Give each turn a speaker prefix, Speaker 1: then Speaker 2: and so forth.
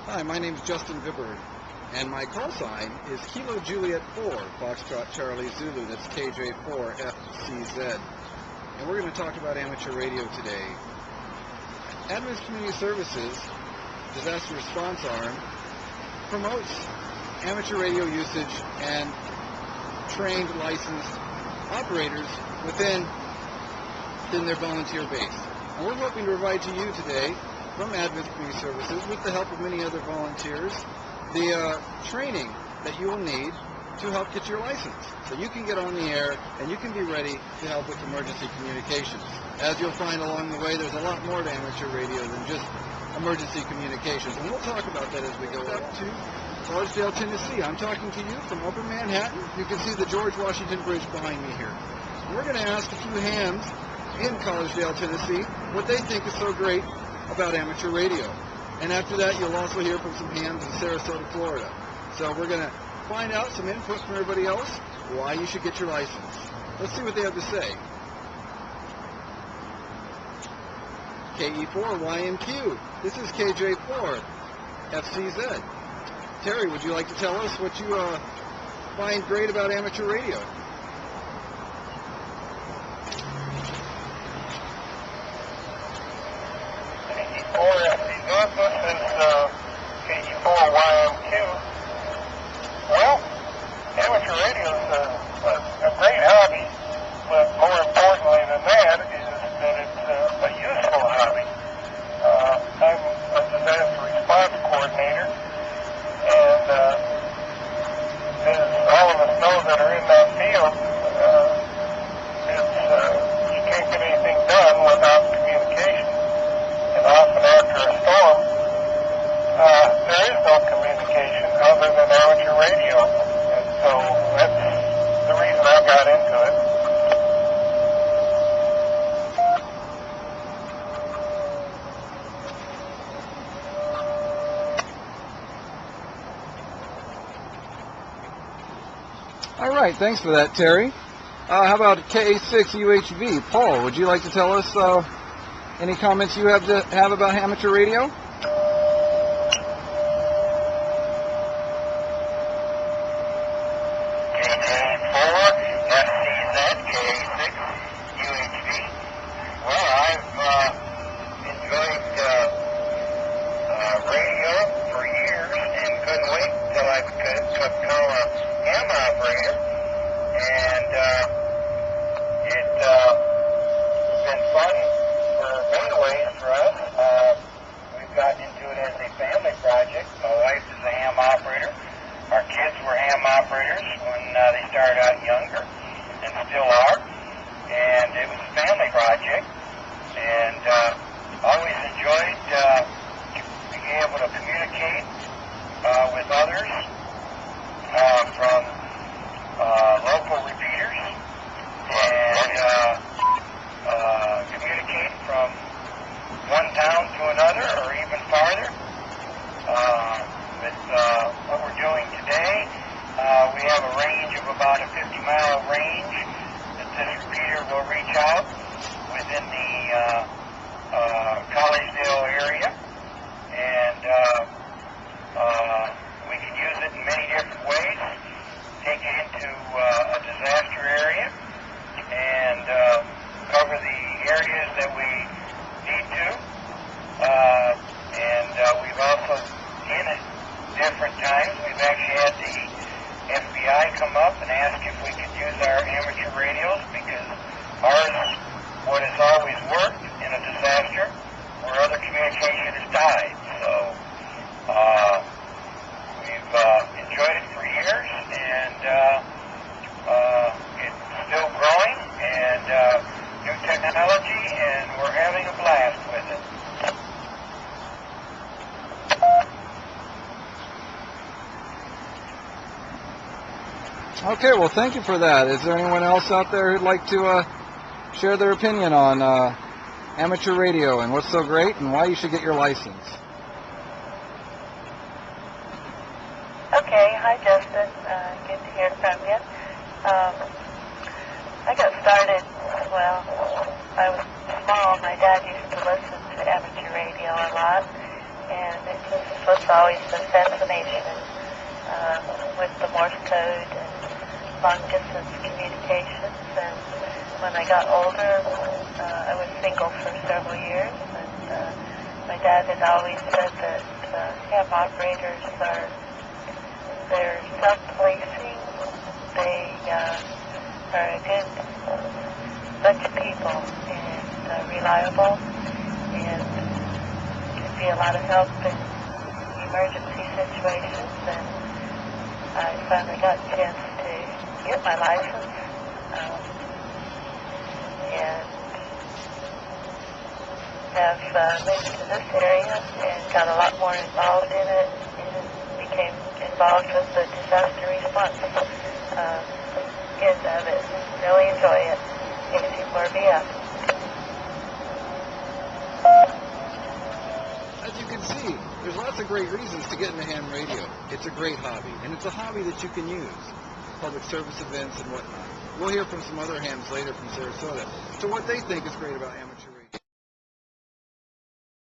Speaker 1: Hi, my name is Justin Vibbard, and my call sign is Kilo Juliet 4, Foxtrot Charlie Zulu, that's KJ4 FCZ. And we're going to talk about amateur radio today. Adventist Community Services Disaster Response Arm promotes amateur radio usage and trained, licensed operators within their volunteer base. And we're hoping to provide to you today, from Adventist Community Services, with the help of many other volunteers, the training that you will need to help get your license, so you can get on the air and you can be ready to help with emergency communications. As you'll find along the way, there's a lot more to amateur radio than just emergency communications, and we'll talk about that as we go up to Collegedale, Tennessee. I'm talking to you from Upper Manhattan. You can see the George Washington Bridge behind me here. We're going to ask a few hands in Collegedale, Tennessee, what they think is so great about amateur radio. And after that, you'll also hear from some hands in Sarasota, Florida. So we're going to find out some input from everybody else, why you should get your license. Let's see what they have to say. KE4YMQ. This is KJ4 FCZ. Terry, would you like to tell us what you find great about amateur radio?
Speaker 2: This is KE4YMQ. Well, amateur radio is a great hobby, but more importantly than that is that it's a useful hobby. I'm a disaster response coordinator, and as all of us know that are in that field, you can't get anything done without communication. And often after a storm, there is no communication other than amateur radio. And so that's the reason I got into it.
Speaker 1: All right, thanks for that, Terry. How about KA6UHV? Paul, would you like to tell us any comments you have about amateur radio? Okay, well, thank you for that. Is there anyone else out there who'd like to share their opinion on amateur radio and what's so great and why you should get your license?
Speaker 3: Okay, hi Justin. Good to hear from you. I got started, well, I was small. My dad used to listen to amateur radio a lot, and it just was always a fascination with the Morse code and long-distance communications. And when I got older, I was single for several years, and my dad had always said that ham operators they're self-policing. They are a good bunch of people and reliable, and can be a lot of help in emergency situations. And I finally got a chance to get my license, and have moved to this area and got a lot more involved in it, and became involved with the disaster response end of it. Really enjoy it. AC4BF.
Speaker 1: As you can see, there's lots of great reasons to get into ham radio. It's a great hobby, and it's a hobby that you can use. Public service events and whatnot. We'll hear from some other hams later from Sarasota to what they think is great about amateur radio.